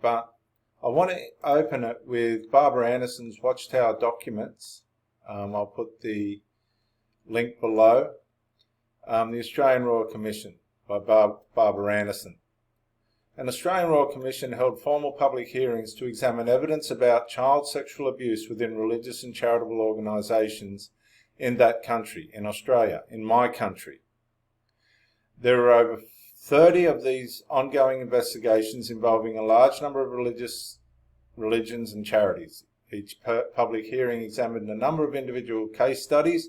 But I want to open it with Barbara Anderson's Watchtower documents. I'll put the link below. The Australian Royal Commission by Barbara Anderson. An Australian Royal Commission held formal public hearings to examine evidence about child sexual abuse within religious and charitable organisations in that country, in Australia, in my country. There are over 30 of these ongoing investigations involving a large number of religions and charities. Each public hearing examined a number of individual case studies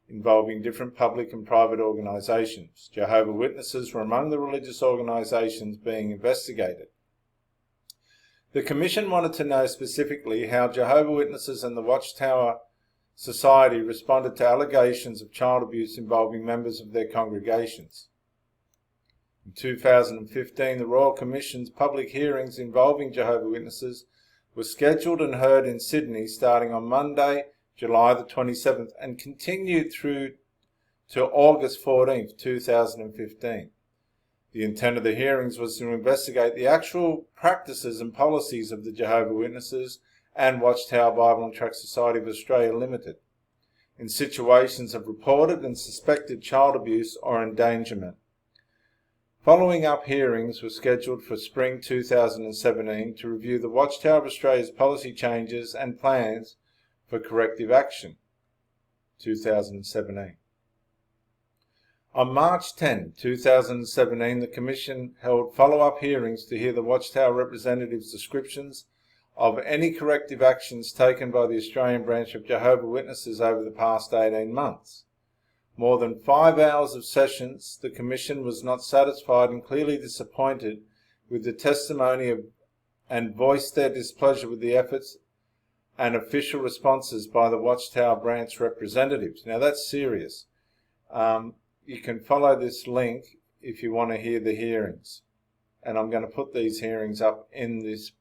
involving different public and private organisations. Jehovah Witnesses were among the religious organisations being investigated. The Commission wanted to know specifically how Jehovah Witnesses and the Watchtower Society responded to allegations of child abuse involving members of their congregations. In 2015, the Royal Commission's public hearings involving Jehovah Witnesses were scheduled and heard in Sydney starting on Monday, July the 27th, and continued through to August 14th, 2015. The intent of the hearings was to investigate the actual practices and policies of the Jehovah Witnesses and Watchtower Bible and Tract Society of Australia Limited in situations of reported and suspected child abuse or endangerment. Following up hearings were scheduled for spring 2017 to review the Watchtower of Australia's policy changes and plans for corrective action, 2017. On March 10, 2017, the Commission held follow-up hearings to hear the Watchtower representatives' descriptions of any corrective actions taken by the Australian branch of Jehovah Witnesses over the past 18 months. More than 5 hours of sessions, the Commission was not satisfied and clearly disappointed with the testimony and voiced their displeasure with the efforts and official responses by the Watchtower branch representatives. Now that's serious. You can follow this link if you want to hear the hearings. And I'm going to put these hearings up in this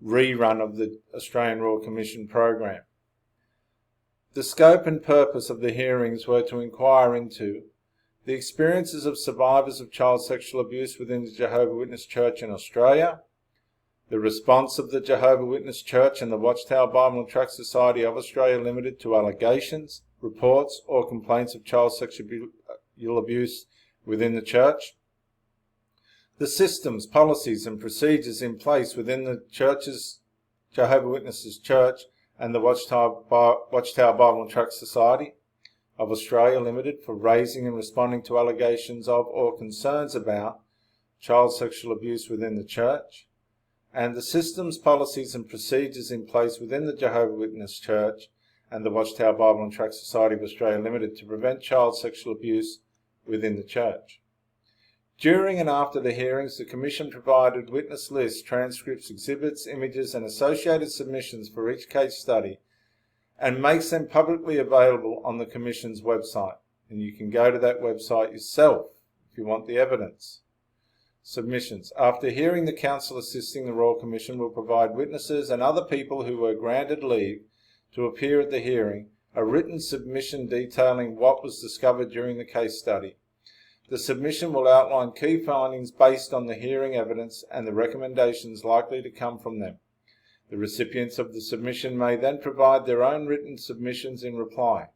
rerun of the Australian Royal Commission program. The scope and purpose of the hearings were to inquire into the experiences of survivors of child sexual abuse within the Jehovah Witness Church in Australia, the response of the Jehovah Witness Church and the Watchtower Bible and Tract Society of Australia Limited to allegations, reports or complaints of child sexual abuse within the Church, the systems, policies and procedures in place within the Jehovah Witnesses Church and the Watchtower Bible and Tract Society of Australia Limited for raising and responding to allegations of or concerns about child sexual abuse within the Church, and the systems, policies and procedures in place within the Jehovah Witness Church and the Watchtower Bible and Tract Society of Australia Limited to prevent child sexual abuse within the Church. During and after the hearings, the Commission provided witness lists, transcripts, exhibits, images and associated submissions for each case study and makes them publicly available on the Commission's website. And you can go to that website yourself if you want the evidence. Submissions. After hearing, the Council assisting the Royal Commission will provide witnesses and other people who were granted leave to appear at the hearing a written submission detailing what was discovered during the case study. The submission will outline key findings based on the hearing evidence and the recommendations likely to come from them. The recipients of the submission may then provide their own written submissions in reply.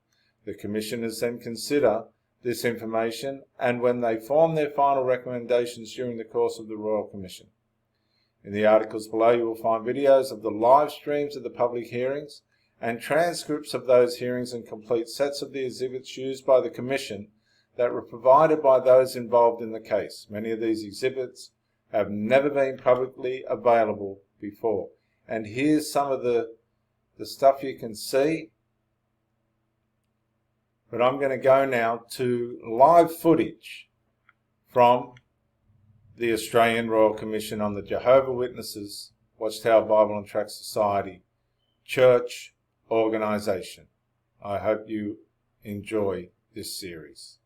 The Commissioners then consider this information and when they form their final recommendations during the course of the Royal Commission. In the articles below you will find videos of the live streams of the public hearings and transcripts of those hearings and complete sets of the exhibits used by the Commission that were provided by those involved in the case. Many of these exhibits have never been publicly available before. And here's some of the stuff you can see. But I'm going to go now to live footage from the Australian Royal Commission on the Jehovah Witnesses, Watchtower Bible and Tract Society, Church organisation. I hope you enjoy this series.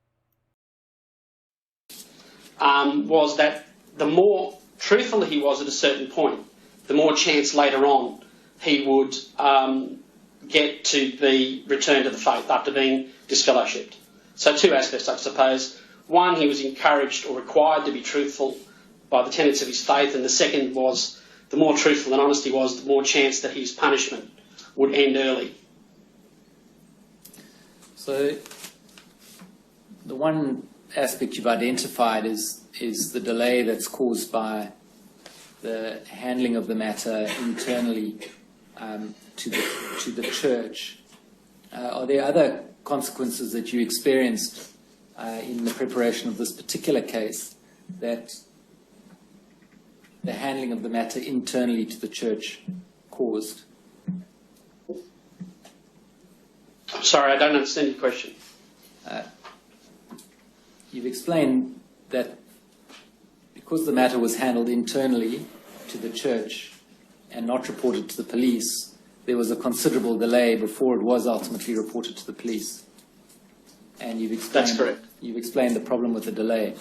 Was that the more truthful he was at a certain point, the more chance later on he would get to be returned to the faith after being disfellowshipped. So two aspects, I suppose. One, he was encouraged or required to be truthful by the tenets of his faith, and the second was the more truthful and honest he was, the more chance that his punishment would end early. So the one aspect you've identified is the delay that's caused by the handling of the matter internally to the church. Are there other consequences that you experienced in the preparation of this particular case that the handling of the matter internally to the church caused? I'm sorry, I don't understand your question. You've explained that because the matter was handled internally to the church and not reported to the police, there was a considerable delay before it was ultimately reported to the police. And you've explained, that's correct. You've explained the problem with the delay.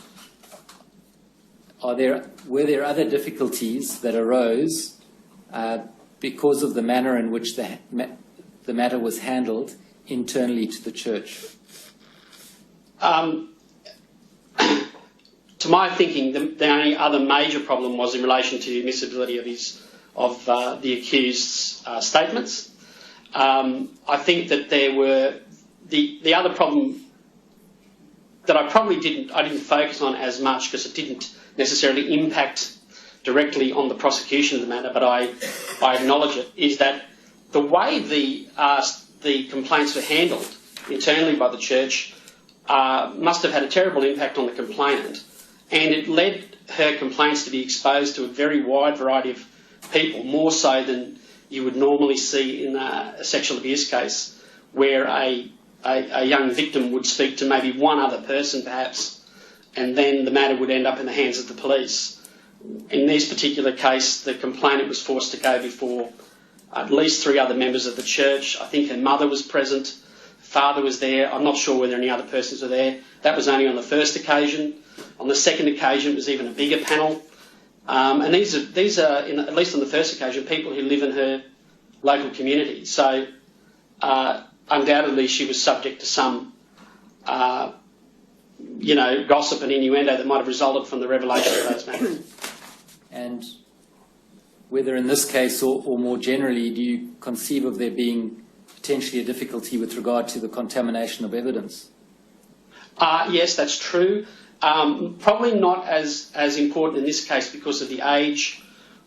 Were there other difficulties that arose because of the manner in which the matter was handled internally to the church? To my thinking, the only other major problem was in relation to the admissibility of the accused's statements. I think that there were the other problem that I probably didn't focus on as much because it didn't necessarily impact directly on the prosecution of the matter, but I acknowledge it, is that the way the complaints were handled internally by the church must have had a terrible impact on the complainant, and it led her complaints to be exposed to a very wide variety of people, more so than you would normally see in a sexual abuse case, where a young victim would speak to maybe one other person perhaps, and then the matter would end up in the hands of the police. In this particular case, the complainant was forced to go before at least 3 other members of the church. I think her mother was present, father was there. I'm not sure whether any other persons were there. That was only on the first occasion. On the second occasion, it was even a bigger panel. And these are at least on the first occasion, people who live in her local community. So undoubtedly she was subject to some, gossip and innuendo that might have resulted from the revelation of those matters. And whether in this case or more generally, do you conceive of there being potentially a difficulty with regard to the contamination of evidence? Yes, that's true. Probably not as important in this case because of the age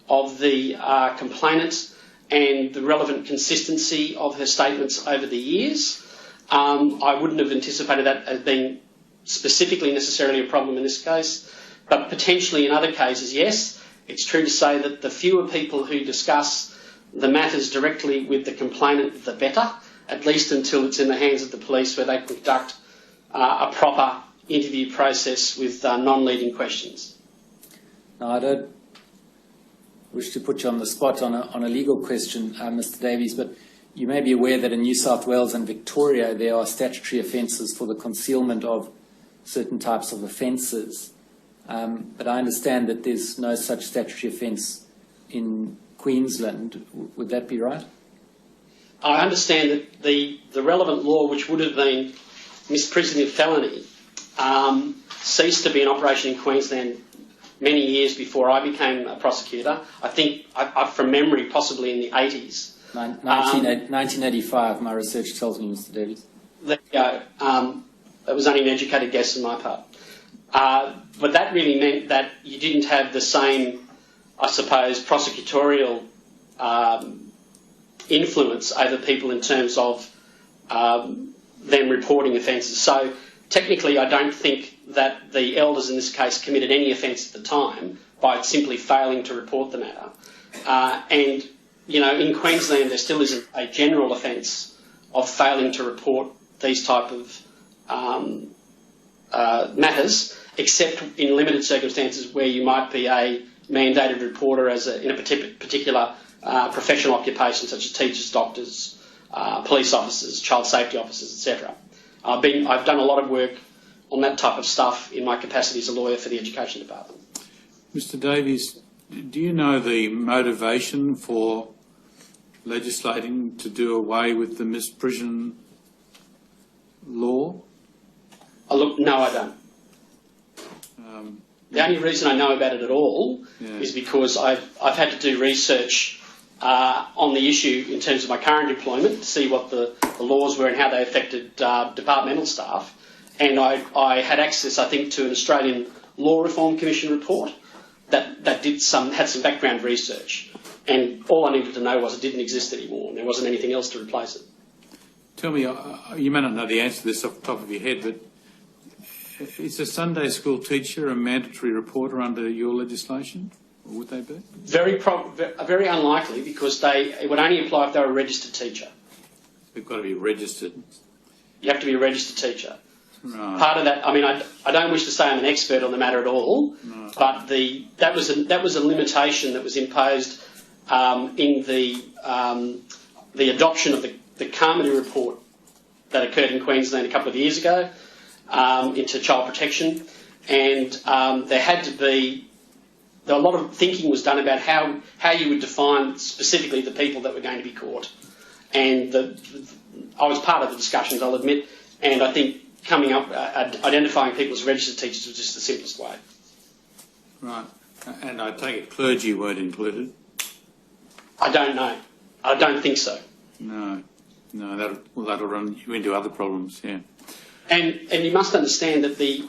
of the complainant and the relevant consistency of her statements over the years. I wouldn't have anticipated that as being specifically necessarily a problem in this case, but potentially in other cases, yes. It's true to say that the fewer people who discuss the matters directly with the complainant, the better, at least until it's in the hands of the police where they conduct a proper interview process with non-leading questions. Now, I don't wish to put you on the spot on a legal question, Mr. Davies, but you may be aware that in New South Wales and Victoria there are statutory offences for the concealment of certain types of offences. But I understand that there's no such statutory offence in Queensland. Would that be right? I understand that the relevant law, which would have been misprision of felony, ceased to be in operation in Queensland many years before I became a prosecutor. I think, from memory, possibly in the 80s. 1985, my research tells me, Mr. Davies. There you go. That was only an educated guess on my part. But that really meant that you didn't have the same, I suppose, prosecutorial influence over people in terms of them reporting offences. So technically I don't think that the elders in this case committed any offence at the time by simply failing to report the matter. And, in Queensland there still isn't a general offence of failing to report these type of matters, except in limited circumstances where you might be a mandated reporter in a particular professional occupation, such as teachers, doctors, police officers, child safety officers, etc. I've done a lot of work on that type of stuff in my capacity as a lawyer for the Education Department. Mr. Davies, do you know the motivation for legislating to do away with the misprision law? No, I don't. The only reason I know about it at all is because I've had to do research on the issue in terms of my current employment to see what the laws were and how they affected departmental staff. And I had access, I think, to an Australian Law Reform Commission report that had some background research. And all I needed to know was it didn't exist anymore and there wasn't anything else to replace it. Tell me, you may not know the answer to this off the top of your head, but is a Sunday school teacher a mandatory reporter under your legislation? Or would they be? Very unlikely, because it would only apply if they were a registered teacher. They've got to be registered. You have to be a registered teacher. Right. Part of that, I mean, I don't wish to say I'm an expert on the matter at all, no. But that was a limitation that was imposed in the adoption of the Carmody report that occurred in Queensland a couple of years ago into child protection, and a lot of thinking was done about how you would define specifically the people that were going to be caught, and I was part of the discussions, I'll admit, and I think coming up identifying people as registered teachers was just the simplest way. Right, and I take it clergy weren't included. I don't know. I don't think so. No, that'll run you into other problems, yeah. And you must understand that the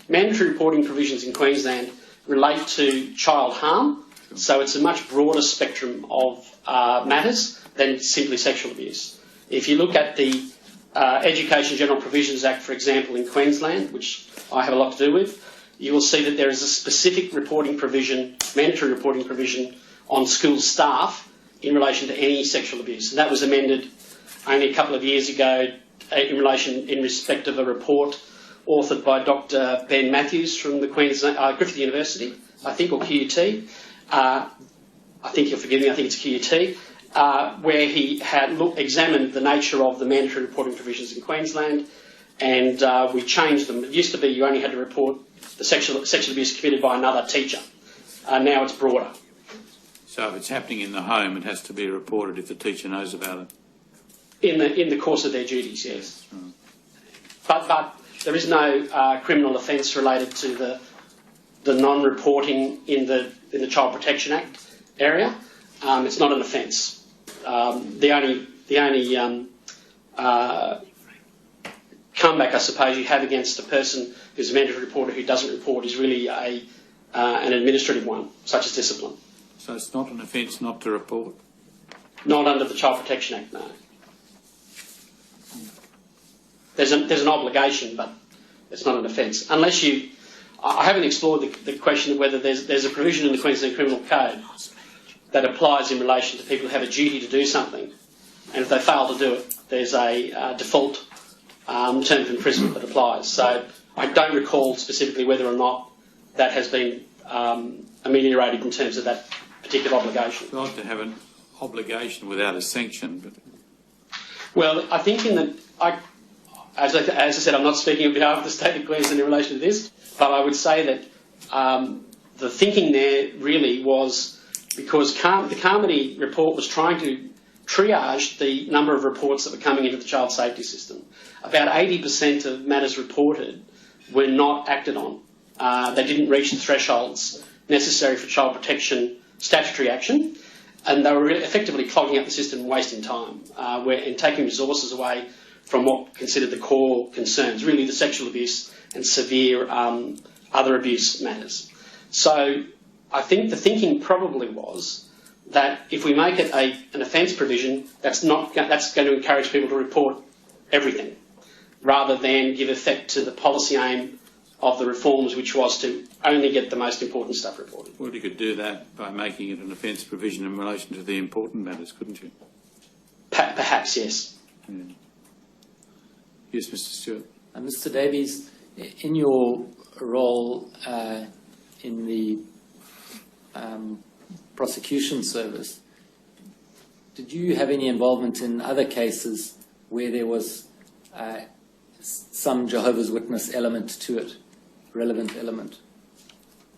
mandatory reporting provisions in Queensland relate to child harm, sure. So it's a much broader spectrum of matters than simply sexual abuse. If you look at the Education General Provisions Act, for example, in Queensland, which I have a lot to do with, you will see that there is a specific reporting provision, mandatory reporting provision, on school staff in relation to any sexual abuse. And that was amended only a couple of years ago in respect of a report authored by Dr. Ben Matthews from the Queensland Griffith University, I think, or QUT. I think you'll forgive me, I think it's QUT, where he had examined the nature of the mandatory reporting provisions in Queensland, and we changed them. It used to be you only had to report the sexual abuse committed by another teacher. Now it's broader. So if it's happening in the home, it has to be reported if the teacher knows about it? In the course of their duties, yes. Mm. But there is no criminal offence related to the non-reporting in the Child Protection Act area. It's not an offence. The only comeback, I suppose, you have against a person who's a mandatory reporter who doesn't report is really an administrative one, such as discipline. So it's not an offence not to report? Not under the Child Protection Act, no. There's an obligation, but it's not an offence. Unless I haven't explored the question of whether there's a provision in the Queensland Criminal Code that applies in relation to people who have a duty to do something, and if they fail to do it, there's a default term of imprisonment that applies. So I don't recall specifically whether or not that has been ameliorated in terms of that particular obligation. It's odd to have an obligation without a sanction, but... Well, I think as I said, I'm not speaking on behalf of the state of Queensland in relation to this, but I would say that the thinking there really was because the Carmody report was trying to triage the number of reports that were coming into the child safety system. About 80% of matters reported were not acted on. They didn't reach the thresholds necessary for child protection statutory action, and they were effectively clogging up the system and wasting time and taking resources away from what considered the core concerns, really the sexual abuse and severe other abuse matters. So I think the thinking probably was that if we make it an offence provision, that's going to encourage people to report everything, rather than give effect to the policy aim of the reforms, which was to only get the most important stuff reported. Well, you could do that by making it an offence provision in relation to the important matters, couldn't you? Perhaps, yes. Yeah. Yes, Mr. Stewart. Mr. Davies, in your role in the prosecution service, did you have any involvement in other cases where there was some Jehovah's Witness element to it, relevant element?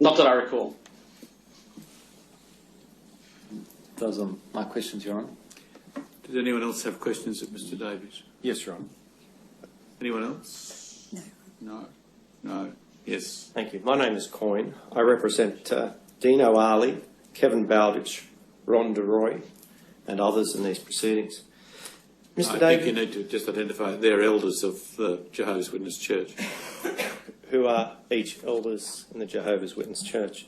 Not that I recall. Those are my questions, Your Honour. Does anyone else have questions of Mr. Davies? Yes, Your Honour. Anyone else? No. No. No. Yes. Thank you. My name is Coyne. I represent Dino Ali, Kevin Bowditch, Ron DeRoy, and others in these proceedings. Mr. I David, think you need to just identify they're elders of the Jehovah's Witness Church. who are each elders in the Jehovah's Witness Church.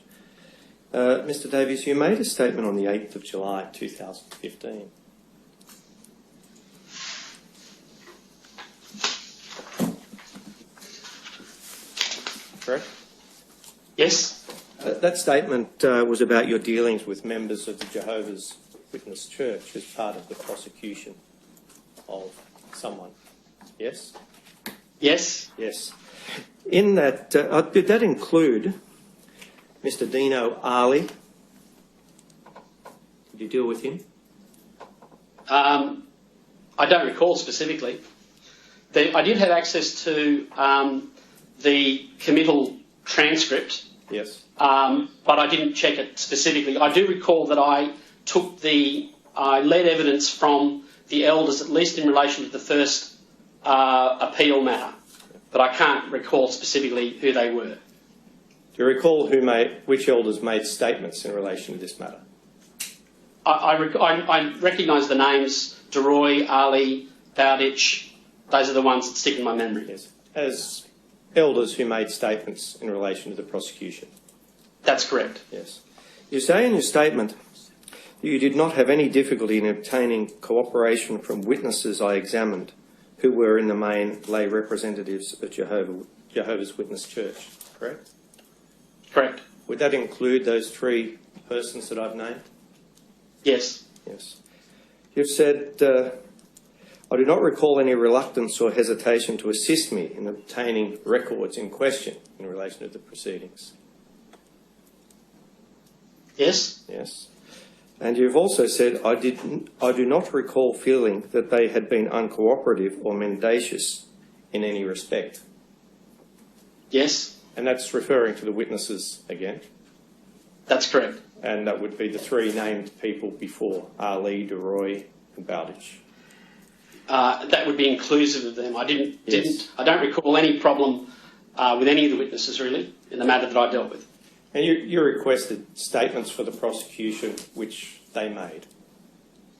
Mr. Davies, you made a statement on the 8th of July 2015. Correct? Yes? That statement was about your dealings with members of the Jehovah's Witness Church as part of the prosecution of someone. Yes? Yes? Yes. In that, did that include Mr. Dino Ali? Did you deal with him? I don't recall specifically. I did have access to the committal transcript, Yes. but I didn't check it specifically. I do recall that I led evidence from the elders, at least in relation to the first appeal matter, but I can't recall specifically who they were. Do you recall which elders made statements in relation to this matter? I recognise the names: DeRoy, Ali, Bowditch. Those are the ones that stick in my memory. Yes. As elders who made statements in relation to the prosecution? That's correct. Yes. You say in your statement that you did not have any difficulty in obtaining cooperation from witnesses I examined who were in the main lay representatives of Jehovah's Witness Church, correct? Correct. Would that include those three persons that I've named? Yes. Yes. You've said, I do not recall any reluctance or hesitation to assist me in obtaining records in question in relation to the proceedings. Yes. Yes. And you've also said, I do not recall feeling that they had been uncooperative or mendacious in any respect. Yes. And that's referring to the witnesses again. That's correct. And that would be the three named people before, Ali, DeRoy and Bowditch. That would be inclusive of them. I Yes. I don't recall any problem with any of the witnesses, really, in the matter that I dealt with. And you requested statements for the prosecution, which they made.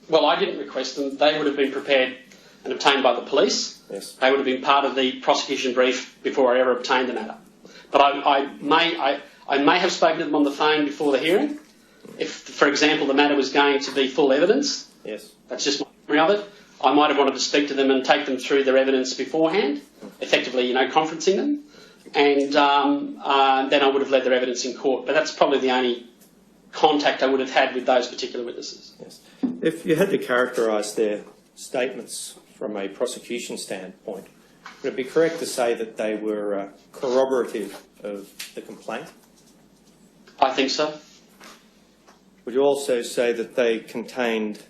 Well, I didn't request them. They would have been prepared and obtained by the police. Yes. They would have been part of the prosecution brief before I ever obtained the matter. But I may have spoken to them on the phone before the hearing. If, for example, the matter was going to be full evidence, Yes. that's just my memory of it, I might have wanted to speak to them and take them through their evidence beforehand, effectively, conferencing them, and then I would have led their evidence in court. But that's probably the only contact I would have had with those particular witnesses. Yes. If you had to characterise their statements from a prosecution standpoint, would it be correct to say that they were corroborative of the complaint? I think so. Would you also say that they contained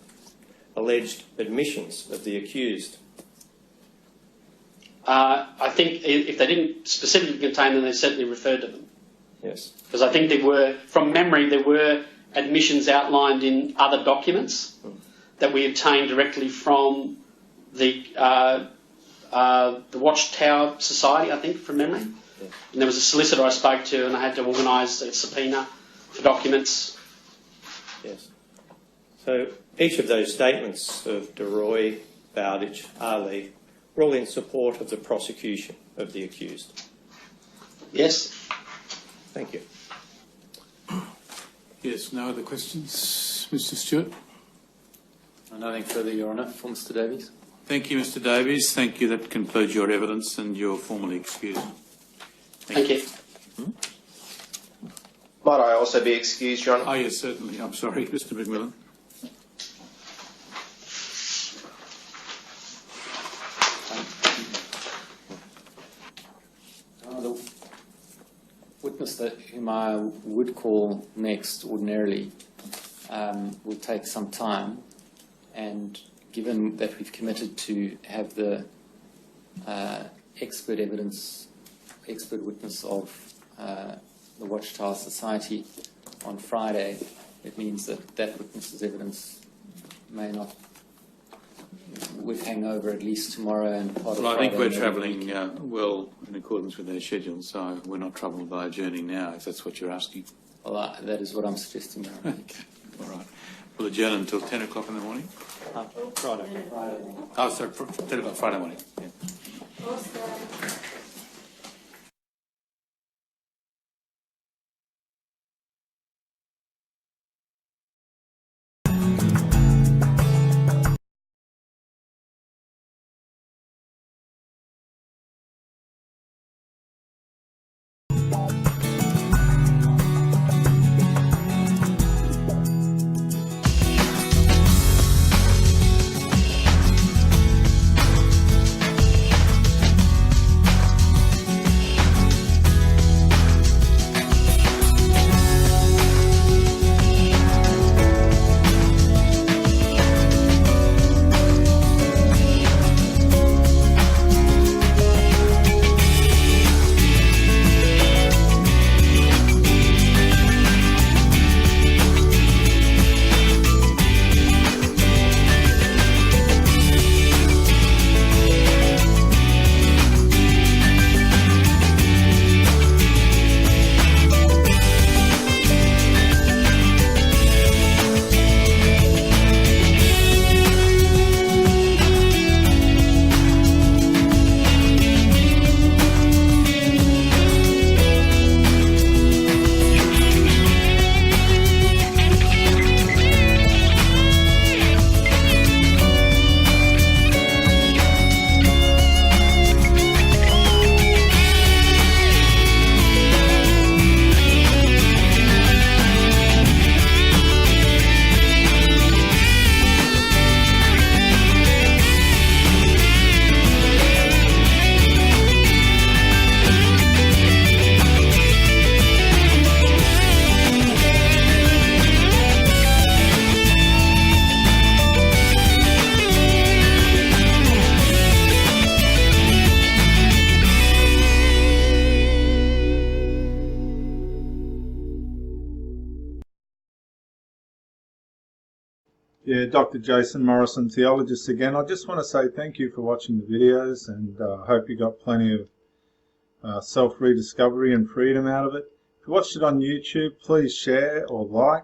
alleged admissions of the accused? I think if they didn't specifically contain them, they certainly referred to them. Yes. Because I think there were, from memory, there were admissions outlined in other documents that we obtained directly from the Watchtower Society, I think, from memory. Yeah. And there was a solicitor I spoke to, and I had to organise a subpoena for documents. Yes. So each of those statements of DeRoy, Bowditch, Ali, were all in support of the prosecution of the accused. Yes. Thank you. Yes, no other questions? Mr Stewart? Nothing further, Your Honour. For Mr Davies. Thank you, Mr Davies. Thank you. That concludes your evidence and you're formally excused. Thank you. Might I also be excused, Your Honour? Oh, yes, certainly. I'm sorry, Mr McMillan. The witness whom I would call next ordinarily will take some time, and given that we've committed to have the expert witness of the Watchtower Society on Friday, it means that witness's evidence may not would hang over at least tomorrow and part of Well, I think Friday we're and travelling week. well in accordance with our schedule, so we're not troubled by adjourning now, if that's what you're asking. Well, that is what I'm suggesting. Okay, all right. We'll adjourn until 10 o'clock in the morning. Friday. Oh, sorry, 10 o'clock Friday morning. Yeah. Yeah, Dr. Jason Morrison, theologist again. I just want to say thank you for watching the videos, and I hope you got plenty of self-rediscovery and freedom out of it. If you watched it on YouTube, please share or like,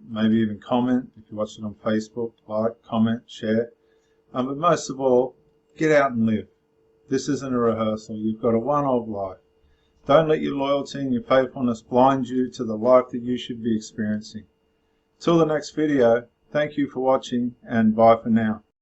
maybe even comment. If you watched it on Facebook, like, comment, share. But most of all, get out and live. This isn't a rehearsal. You've got a one-off life. Don't let your loyalty and your faithfulness blind you to the life that you should be experiencing. Till the next video, thank you for watching, and bye for now.